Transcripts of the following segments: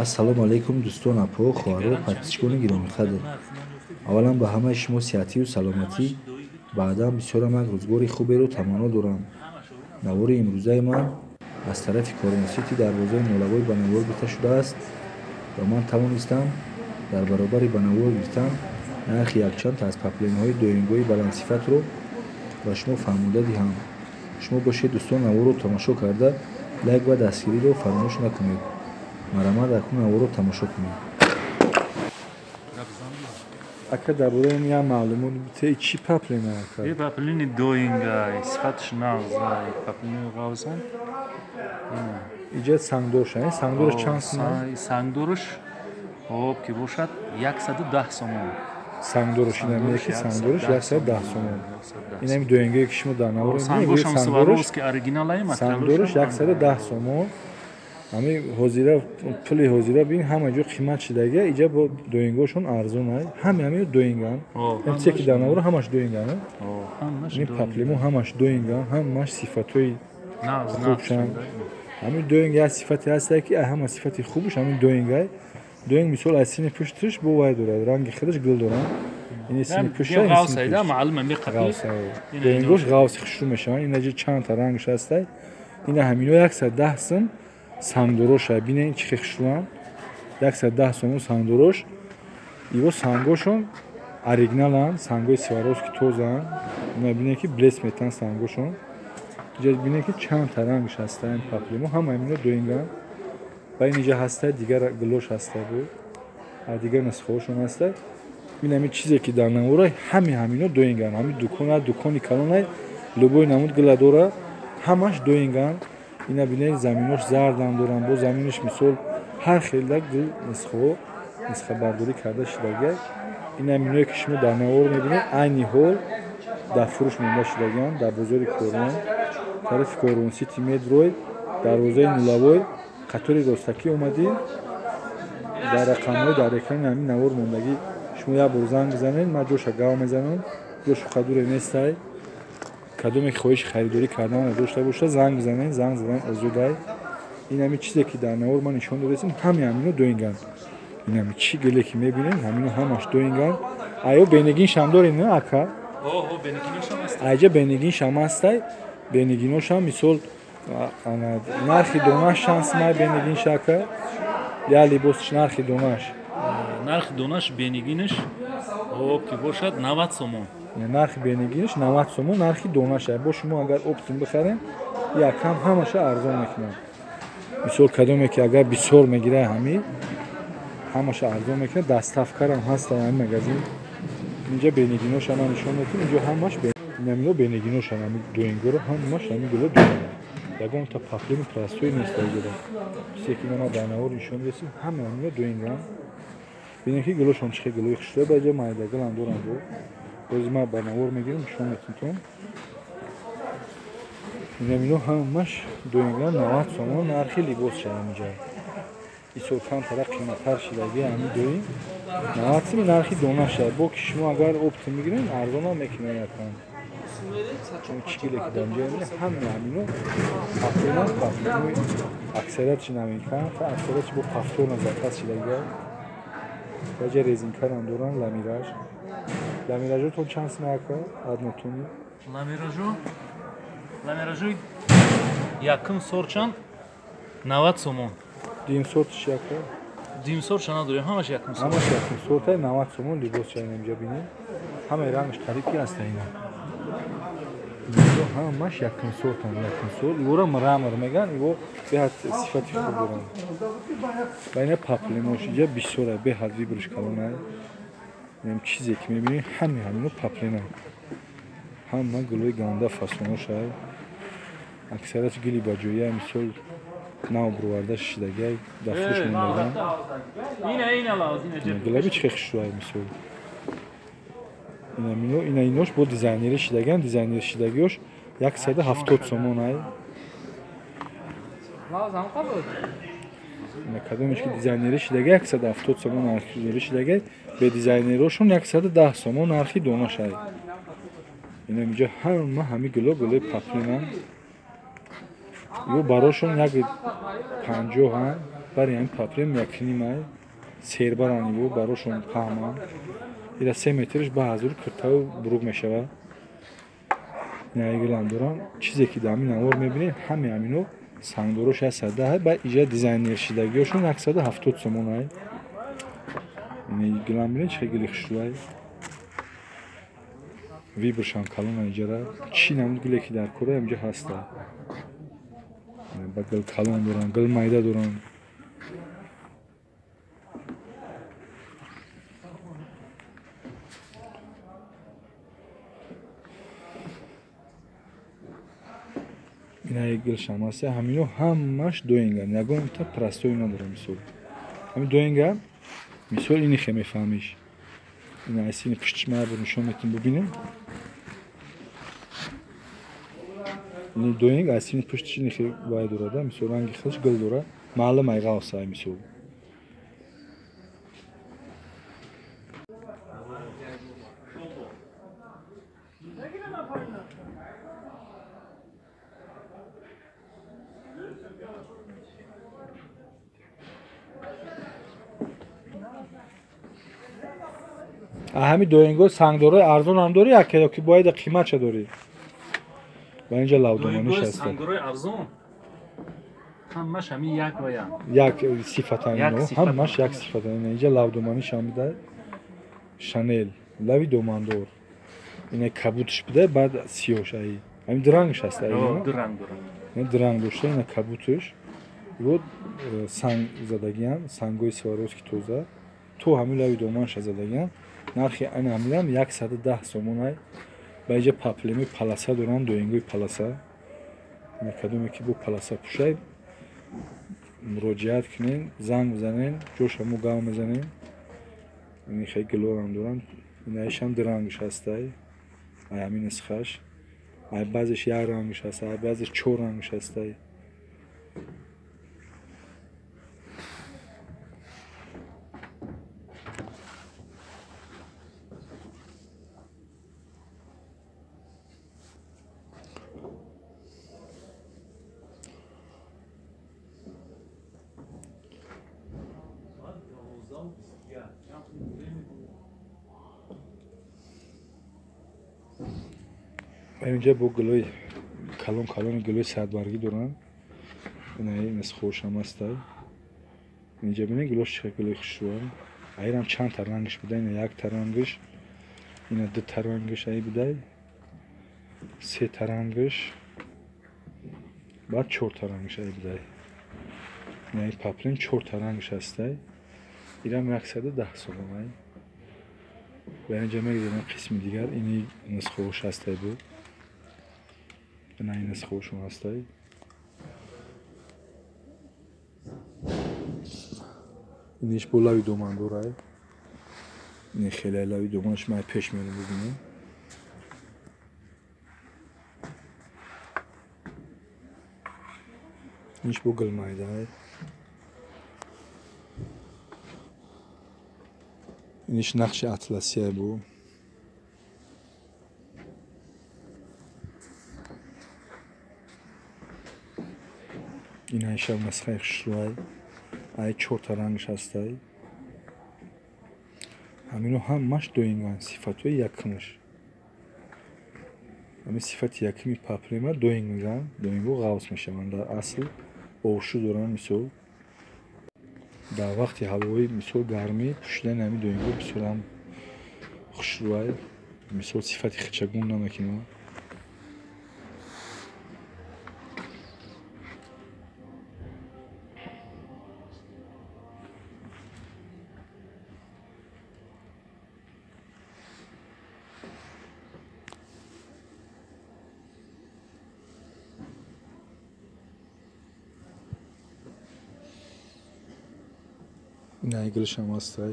Ассалому алайкум дӯстон апо, хоҳаро, подписчикони гиромиқадр. Аввалан ба ҳамаи шумо сиҳатию саломатӣ, баъдан бисёрам як рӯзгори хуберо таманно дорам. Навори имрӯзаи ман аз тарафи Кормосити дарвозаи нолавой ба навор гирифта шудааст ва ман тавонистам дар баробари ба навор гирифтан нархи якчанд аз паплинаҳои доимгоҳи баландсифатро ба шумо фаҳмода диҳам. Шумо бошед дӯстон наворро тамошо карда лайк ва дастгириро фаромӯш накунед. Марамад акун наворро тамошо кунед. Ака дар бораи ин як маълумот битаи чӣ паплина ака? Ин паплини доингай, сифатиш нағзай, паплини ғавзан. Иҷа сангдорша, сангдораш чанд сомон? Сангдораш хоб ки бошад 110 сомон. Сангдораш ина меки сангдораш 110 сомон. Ин ами доингае ки шумо дар навор сангдораш сангдораш оригиналай сангдораш 110 сомон. Ами ҳозира пули ҳозира бин ҳама ҷо қимат шидага, иҷа бо доингошон арзонай. Ҳами доинган. Эмсе ки дар навор ҳамаш доинган. Ин паплимо ҳамаш доинган, ҳамаш сифатҳои хубшан. Ҳамин доинг як сифати ҳастае ки ҳама сифати хубаш ҳамин доингай. Доинг мисол аз сини пушташ бо вай дорад, ранги худаш гул дорад. Ин сини пушташ ғавсайда маълума меқабил. Доингош ғавси хушрӯ мешаванд. Ин ҷо чанд та рангаш ҳастай. Ина ҳамино 110 сом сангдороша. Бинед чӣ хушрӯанд. 110 сом сангдорош. Иво сангошон оригиналанд, сангои Сваровски тозаанд. Ина бинед ки блеск метан сангошон. Иҷа бинед ки чанд та рангаш ҳастай паплимо. Ҳама ҳамино доинганд. Ва ин иҷа ҳастай дигар гулош ҳастай бу. Дигар нусхаҳошон ҳастай. Ин ами чизе ки дар наворай ҳамино доинганд. Ҳами дукони калонай лӯбои намуд гула дора. Ҳамаш доинганд. Ина бинед заминош зардам доранд. Бо заминаш мисол ҳар хелда гул нусхабардорӣ карда шудагай. Ин аминое ки шумо дар навор мебинед айни ҳол дар фурӯш монда шудаганд дар бозори Кормон. Тарафи Кормосити медрой дарвозаи нулавой қатори ростакӣ омадед. Дар рақамҳои дар экрани ҳамин навор мондагӣ шумо як бор занг бизанед, ман ҷоша гав мезанам. ҷошу қадуре нестай. Кадоме ки хоҳиши харидорӣ кардан дошта бошад занг бизанед, занг задан озодай. Ин ами чизе ки дар навор ман нишон додем ҳамино доинганд. Ин ами чӣ гуле ки мебинед ҳамино ҳамаш доинганд. Аё бенигиншам доред не ака? бенигиношам аст. Аҷа бенигиншам астай. Бенигиношам мисол нархи донаш чанд сомай бенигинша ака? Я либосиш нархи донаш? Нархи донаш бенигинаш хоб ки бошад 90 сомон. Нархи бенигинаш 90 сомон, нархи донаша. Бо шумо агар оптум бихарем, якам ҳамаша арзон мекунад. Мисол кадоме ки агар бисёр мегирад ҳами, ҳамаша арзон мекунад. Дастафкарам ҳаст дар ҳамин магазин. Инҷа бенигиноша ман нишон медиҳам. Инҷо ҳамаш намино бенигиноша ҳами доингоро ҳамаш ҳами гула доинганд. Ягон та паплини простой нест дагеда. Чизе ки ман дар навор нишон десим ҳама ҳамино доинганд. бинед ки гулошон чӣ гулои хушрӯ ба ҷо майдагулам доранд. Боз ман ба навор мегирам нишон метунтон. Намино ҳамаш доинганд 90 сомон нархи либос шавам ҷа. Исо камтара қиматтар шидаги ҳами доинг 90 сом нархи дона шавад. Бо ки шумо агар оптум мегиред арзонам мекунад якам. Чӣ гуле ки дар ҷо мебинед ҳамино пафтона аксариятши намекан, аксариятши бо пафтона заказ шидаги. Баҷа резинкарам доранд ламираж. Ламиражотон чанд сом ака? Аднотони. Ламиражои якум сорчанд 90 сомон. Дим сортиш ака? Дим сорча надорем, ҳамаш якум сомон. Ҳамаш якум сортай 90 сомон либос шавем инҷа бинед. Ҳамаи рангаш қариб ки аста ина. ҳамаш якум сортан, якум сорт. Ивора мрамор меган, иво беҳад сифати хуб доранд. Ва ина паплимош инҷа бисёра беҳад вибруш калонай. Ин чизе ки мебинед ҳамино паплина. ҳама гулои ганда фасоноша. Аксарияш гули ба ҷоя мисол нав бурварда шидагай дар фурӯш мондаган. Гулаби чӣ хушрӯай мисол. Ина инош бо дизайнери шидаган, дизайнери шидагиёш 170 сомон ай. Ина кадомеш ки дизайнери шидагай 170 сомон нархи шидагай, бе дизайнерошон 110 сомон нархи донашай. Ина инҷа ҳами гулои паплинанд. Ё барошон як 50 бари ҳамин паплем якини май сербарани бу барошон паҳман ира 3 метрш ба ҳазур киртаву буруғ мешавад. Инагилам дорам чизе ки дар ҳамин анвор мебинед ҳами ҳамино сангдорош 110 ба иҷа дизайнершидагиҳошон 170 сомон ай. Инагилам бинед чӣ гили хушрӯай вибршам калона иҷара чӣ намуд гиле ки дар кора инҷа ҳаста. Ба гил калон дорам, гил майда дорам. Инаи гилшам аст ҳамино ҳамаш доинган ягонта прастои надорам мисол ҳамин доинга мисол ини хе мефаҳмиш ина асини пуштиш мая бо нишон метим бубинем ини доинг асини пуштиш ини хе бай дорада мисол ранги хелш гил дора маълум ай ғавсай мисол ҳами доинго сангдорои арзон ҳам дорӣ яке ки бояда қиматша дорӣ ва инҷа лавдоманиш аст сангдорои арзон ҳамаш ҳамин як ва як сифатан ҳамаш як сифатан инҷа лавдоманиш ҳам бидай шанел лави домандор ина кабутш бидай баъд сиёш ай ҳамин дурангш аст ай дуранг дошта ина кабутш вот санг задагиам сангои сваровски тоза то ҳамин лави доманша задагиам нархи ана ҳамидам 110 сомон ай ба иҷа паплеми паласа дорам доингои паласа ина кадоме ки бо паласа пушай муроҷиат кунен занг бизанен ҷошамо гав мезанем ини хеле гилорам дорам инаишам дурангш ҳастай ай ҳамин нисхаш ай баъзеш як рангш ҳаст ай баъзеш 4 рангш ҳастай инҷа бо гилои калони гилои садбаргӣ дорам инаи нисхошам астай инҷа бинед гилош чӣ гилои хушрӯам айрам чандта рангш бидай ина якта рангш ина дута рангш ай бидай сета рангш баъд 4та рангш ай бидай инаи паплем 4та рангш ҳастай ирам 110 сомон ай ва инҷа мегирам қисми дигар ини нисхош ҳастай бо инаи нисхошум ҳастай иниш бо лави домандор ай ини хеле лави доманаш май пеш мерам бубинем иниш бо гилмайда ай иниш нақши атласи ай бо инаишам нисхаи хушрӯай ай 4та рангш ҳастай ҳамино ҳамаш доинган сифатҳои якумш ҳамин сифати якуми паплема доинг мезанам доинго ғавс мешаванд дар асл ошу доранд мисол дар вақти ҳавои мисол гармӣ пӯшидани ҳамин доинго бисёрам хушрӯай мисол сифати хичагун намекунад инаи гилшам ҳастай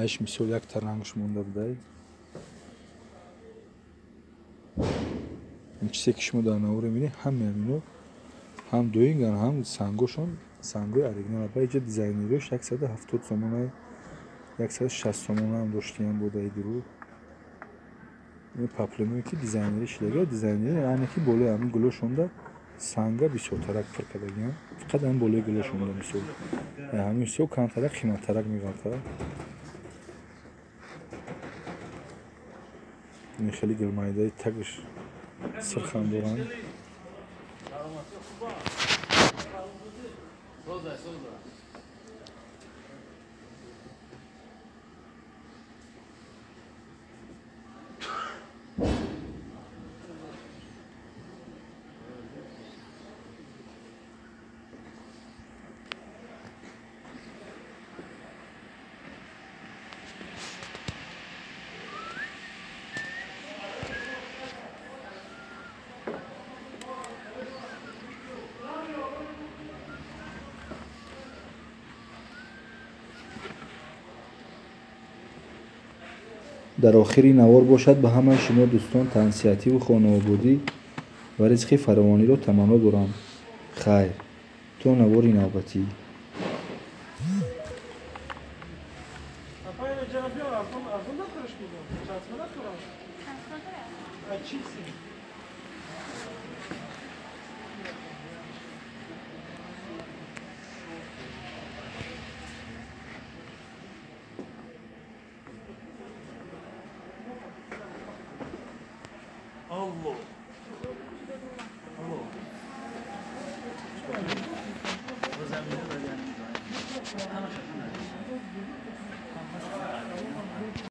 айш мисол якта рангш монда бидай ин чизе ки шумо дар навор мебинед ҳами ҳамино ҳам доинган ҳам сангошон сангои оригинал ба иҷа дизайнериш 170 сомон ай 160 сомон ҳам доштиям бодаи дуруғ ин паплемое ки дизайнери шидага дизайнери ане ки болои ҳамин гулошонда санга бисёртарак фирка дагиям фақат ҳам болои гулаш монда мисол ҳамин сё камтарак қиматтарак мегардад ин хеле гирмайдаи тагиш сирхам доранд дар охири навор бошад ба ҳамаи шумо дӯстон таҳнисиятиву хонавободӣ ва ризқи фаровониро таманно дорам. Хайр, то навори навбатӣ. Allah. Allah.